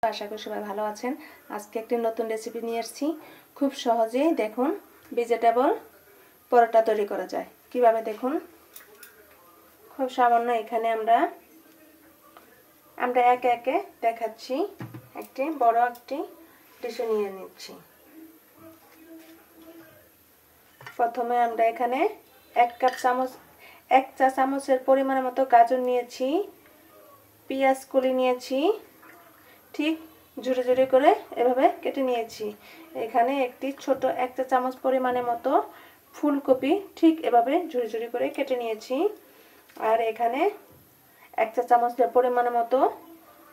আশা করি সবাই ভালো আছেন। আজকে একটি নতুন রেসিপি নিয়ে এসেছি। খুব সহজেই দেখুন ভেজিটেবল পরোটা তৈরি করা যায় কিভাবে দেখুন। খুব সামান্য এখানে আমরা একে একে দেখাচ্ছি। একটি বড় একটি ডিশে নিয়ে নিচ্ছি। প্রথমে আমরা এখানে এক চা চামচের পরিমাণ মতো গাজর নিয়েছি, পেঁয়াজ কুলি নিয়েছি, ঠিক ঝুড়ি ঝুড়ি করে এভাবে কেটে নিয়েছি। এখানে একটি ছোট এক চা চামচ পরিমাণের মতো ফুলকপি ঠিক এভাবে ঝুড়ি ঝুড়ি করে কেটে নিয়েছি। আর এখানে এক চা চামচের পরিমাণের মতো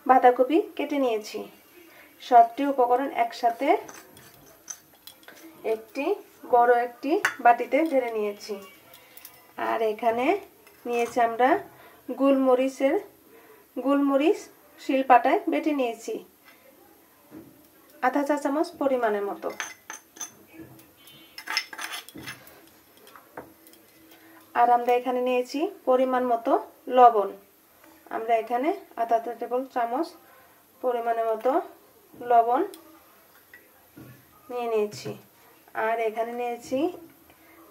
বাঁধাকপি কেটে নিয়েছি। সবটি উপকরণ একসাথে একটি বড় একটি বাটিতে ঢেলে নিয়েছি। আর এখানে নিয়েছি আমরা গোলমরিচ শিলপাটায় বেটে নিয়েছি আধা চা চামচ পরিমাণের মতো। আর আমরা এখানে নিয়েছি পরিমাণ মতো লবণ। আমরা এখানে আধা টেবিল চামচ পরিমাণের মতো লবণ নিয়ে নিয়েছি। আর এখানে নিয়েছি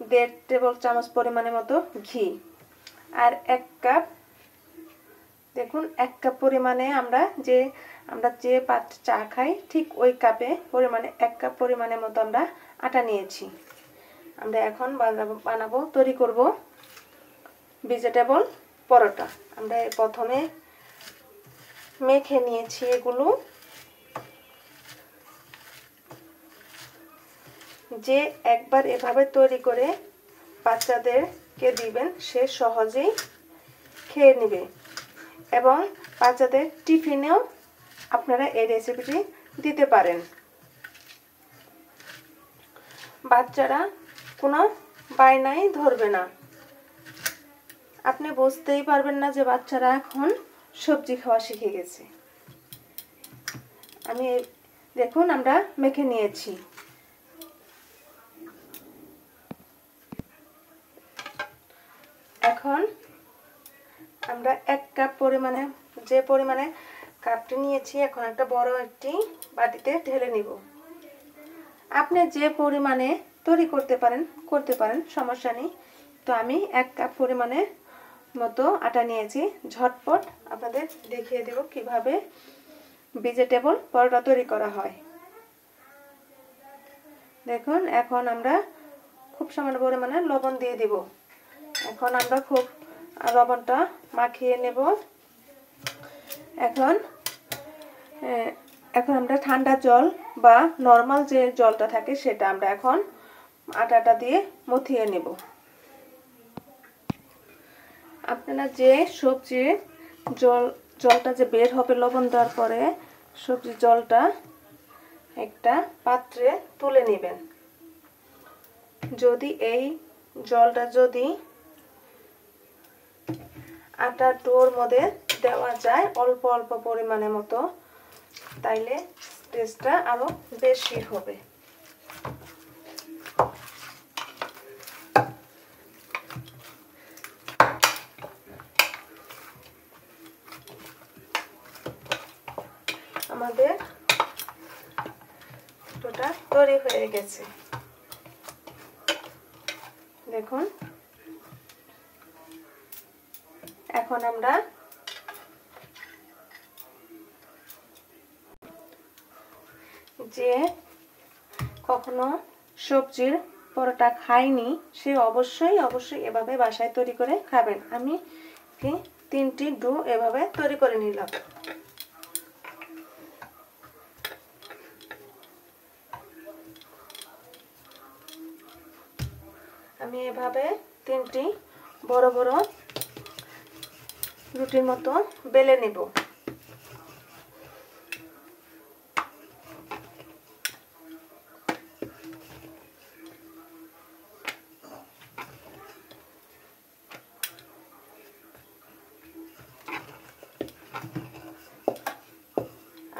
1.5 টেবিল চামচ পরিমাণের মতো ঘি। আর 1 কাপ, দেখুন 1 কাপ পরিমাণে আমরা যে পাত্রে চা খাই ঠিক ওই কাপে পরিমাণে 1 কাপ পরিমাণের মতো আমরা আটা নিয়েছি। আমরা এখন তৈরি করব ভেজিটেবল পরোটা। আমরা প্রথমে মেখে নিয়েছি এগুলো। যে একবার এভাবে তৈরি করে বাচ্চাদেরকে দিবেন, সে সহজেই খেয়ে নেবে এবং বাচ্চাদের টিফিনেও আপনারা এই রেসিপিটি দিতে পারেন। বাচ্চারা কোনো বায়নাই ধরবে না। আপনি বুঝতেই পারবেন না যে বাচ্চারা এখন সবজি খাওয়া শিখে গেছে। দেখুন আমরা মেখে নিয়েছি। এখন আমরা 1 কাপ পরিমাণে যে পরিমাণে কাপটি নিয়েছি, এখন একটা বড় একটি বাটিতে ঢেলে নিব। আপনি যে পরিমাণে তৈরি করতে পারেন, সমস্যা নেই। তো আমি 1 কাপ পরিমাণে মতো আটা নিয়েছি। ঝটপট আপনাদের দেখিয়ে দেব কিভাবে ভেজিটেবল পরোটা তৈরি করা হয়। দেখুন এখন আমরা খুব সামান্য পরিমাণে লবণ দিয়ে দিব। এখন আমরা খুব লবণটা মাখিয়ে নেব। এখন আমরা ঠান্ডা জল বা নরমাল যে জলটা থাকে সেটা আমরা এখন আটাটা দিয়ে মথিয়ে নেব। আপনারা যে সবজির জলটা যে বের হবে লবণ দেওয়ার পরে, সবজির জলটা একটা পাত্রে তুলে নেবেন। যদি এই জলটা আটার ডোর মধ্যে দেওয়া যায় অল্প অল্প পরিমাণের মতো, তাইলে টেস্টটা আরো বেশি হবে। আমাদের ডোটা তৈরি হয়ে গেছে। দেখুন এখন আমরা যে কখনো সবজির পরোটা খাইনি, সে অবশ্যই এভাবে বাসায় তৈরি করে খাবেন। আমি 3টি ডো এভাবে তৈরি করে নিলাম। আমি এভাবে 3টি বড় বড় রুটির মতো বেলে নেব।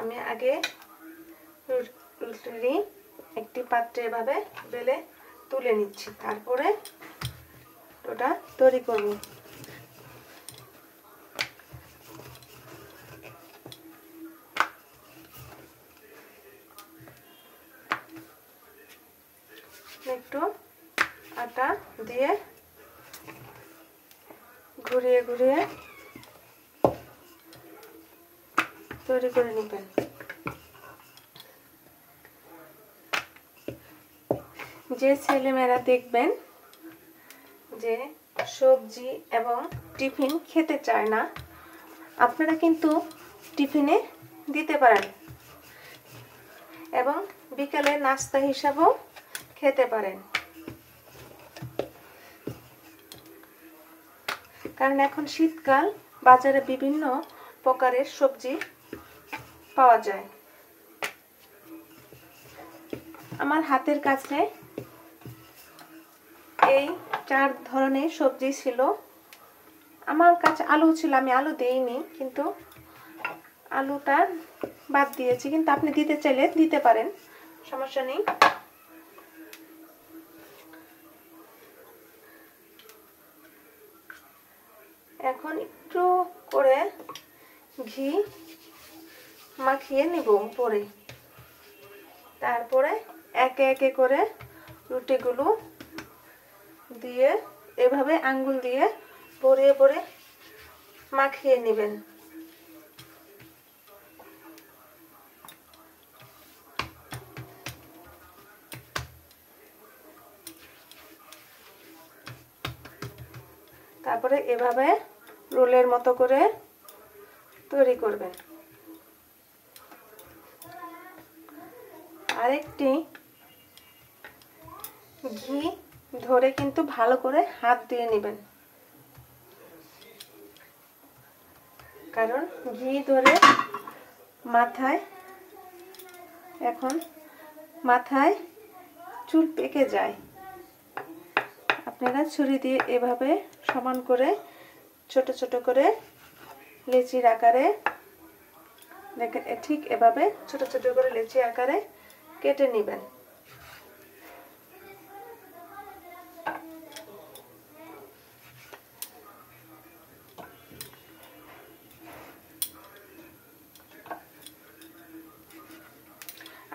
আমি আগে রুটি একটি পাত্রে এভাবে বেলে তুলে নিচ্ছি, তারপরে ওটা তৈরি করব। দিয়ে ঘুরিয়ে ঘুরিয়ে তৈরি করে নেবেন। যে ছেলেমেয়েরা দেখবেন যে সবজি এবং টিফিন খেতে চায় না, আপনারা কিন্তু টিফিনে দিতে পারেন এবং বিকালে নাস্তা হিসাবেও খেতে পারেন। কারণ এখন শীতকাল, বাজারে বিভিন্ন প্রকারের সবজি পাওয়া যায়। আমার হাতের কাছে এই 4 ধরনের সবজি ছিল। আমার কাছে আলু ছিল, আমি আলু দেইনি, কিন্তু আলুটা বাদ দিয়েছি। কিন্তু আপনি দিতে চাইলে দিতে পারেন, সমস্যা নেই। এখন একটু করে ঘি মাখিয়ে নেব উপরে। তারপরে একে একে করে রুটিগুলো দিয়ে এভাবে আঙ্গুল দিয়ে ভরে ভরে মাখিয়ে নেবেন। তারপরে এভাবে রোলের মতো করে তৈরি করবেন। আরেকটি ঘি ধরে কিন্তু ভালো করে হাত দিয়ে নেবেন, কারণ ঘি ধরে মাথায় চুল পেকে যায়। আপনারা ছুরি দিয়ে এভাবে সমান করে ছোট ছোট করে লেচির আকারে, দেখেন ঠিক এভাবে ছোট ছোট করে লেচি আকারে কেটে নেবেন।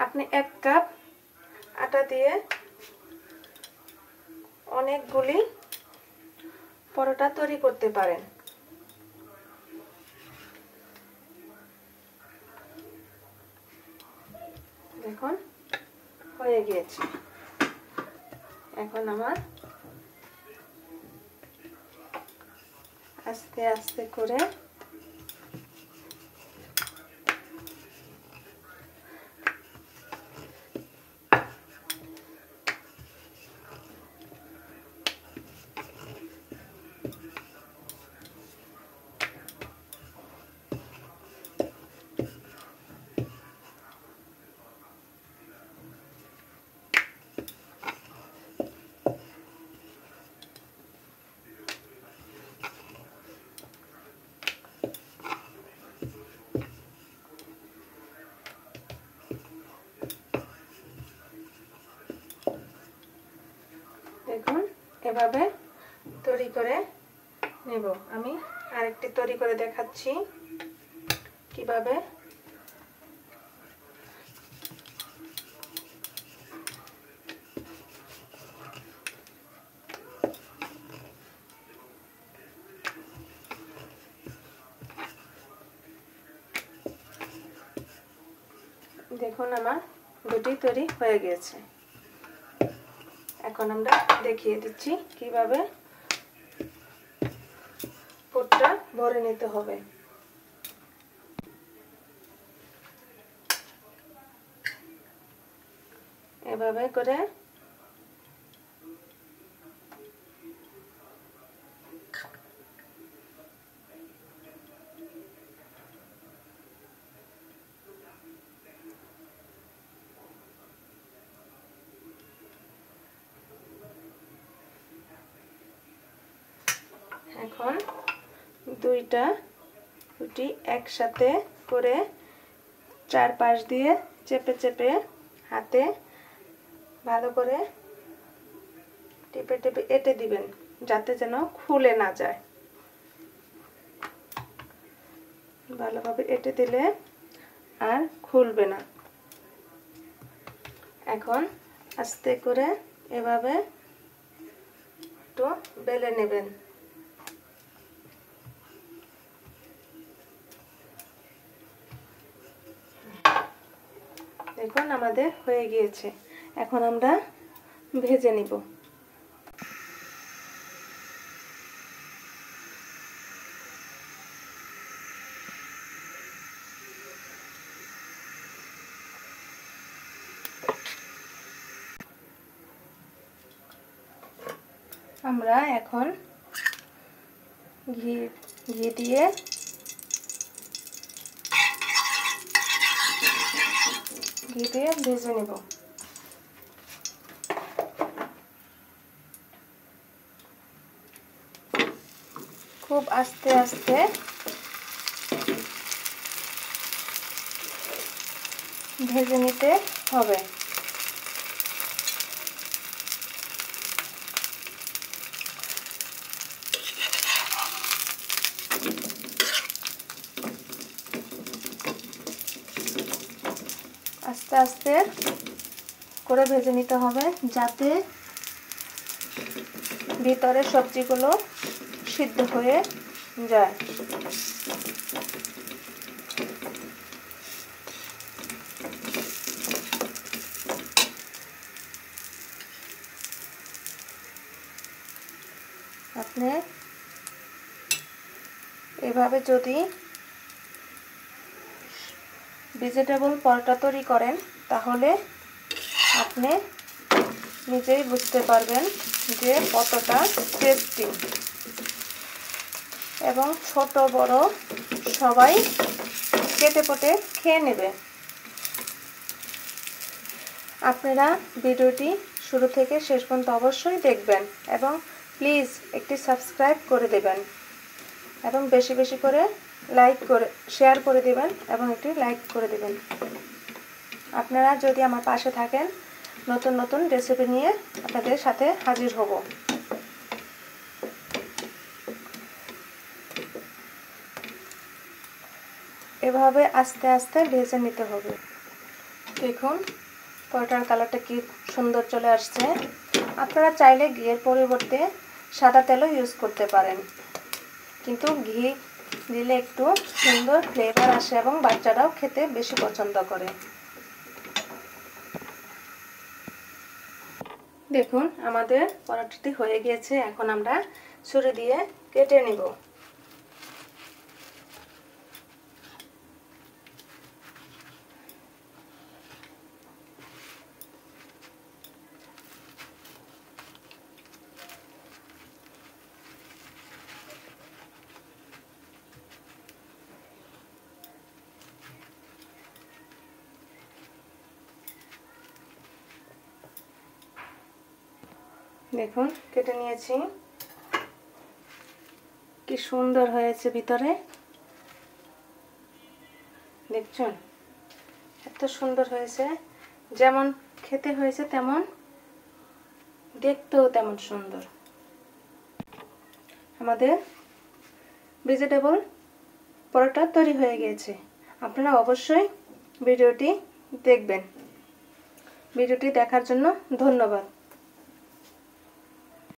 আপনি 1 কাপ আটা দিয়ে অনেকগুলি পরোটা তৈরি করতে পারেন। দেখুন হয়ে গিয়েছে। এখন আমার আস্তে আস্তে করে দেখুন এভাবে তৈরি করে নেব। আমি আরেকটি তৈরি করে দেখাচ্ছি কিভাবে। দেখুন আমার দুটি তৈরি হয়ে গিয়েছে। এখন আমরা দেখিয়ে দিচ্ছি কিভাবে পুরটা ভরে নিতে হবে। এভাবে করে এখন 2টা রুটি একসাথে করে 4 পাশ দিয়ে চেপে চেপে হাতে ভালো করে টিপে টিপে এঁটে দিবেন, যাতে যেন খুলে না যায়। ভালোভাবে এঁটে দিলে আর খুলবে না। এখন আস্তে করে এভাবে একটু বেলে নেবেন। দেখুন আমাদের হয়ে গিয়েছে। এখন আমরা ভেজে নিব। আমরা এখন ঘি দিয়ে ভেজে নেব। খুব আস্তে আস্তে ভেজে নিতে হবে। আস্তে আস্তে করে ভেজে নিতে হবে যাতে ভিতরে সবজিগুলো সিদ্ধ হয়ে যায়। আপনি এভাবে যদি ভেজিটেবল পরোটা তৈরি করেন তাহলে আপনি নিজেই বুঝতে পারবেন যে কতটা টেস্টি, এবং ছোট বড় সবাই কেটে পটে খেয়ে নেবে। আপনারা ভিডিওটি শুরু থেকে শেষ পর্যন্ত অবশ্যই দেখবেন এবং প্লিজ একটি সাবস্ক্রাইব করে দেবেন এবং বেশি বেশি করে শেয়ার করে দেবেন এবং একটি লাইক করে দেবেন। আপনারা যদি আমার পাশে থাকেন, নতুন নতুন রেসিপি নিয়ে আপনাদের সাথে হাজির হব। এভাবে আস্তে আস্তে ভেজে নিতে হবে। দেখুন পরোটার কালারটা কি সুন্দর চলে আসছে। আপনারা চাইলে ঘিয়ের পরিবর্তে সাদা তেলও ইউজ করতে পারেন, কিন্তু ঘি দিলে একটু সুন্দর ফ্লেভার আসে এবং বাচ্চারাও খেতে বেশি পছন্দ করে। দেখুন আমাদের পরোটাটি হয়ে গিয়েছে। এখন আমরা ছুরি দিয়ে কেটে নিব। দেখুন কেটে নিয়েছি, কি সুন্দর হয়েছে ভিতরে। দেখছেন এত সুন্দর হয়েছে, যেমন খেতে হয়েছে তেমন দেখতেও তেমন সুন্দর। আমাদের ভেজিটেবল পরোটা তৈরি হয়ে গিয়েছে। আপনারা অবশ্যই ভিডিওটি দেখবেন। ভিডিওটি দেখার জন্য ধন্যবাদ।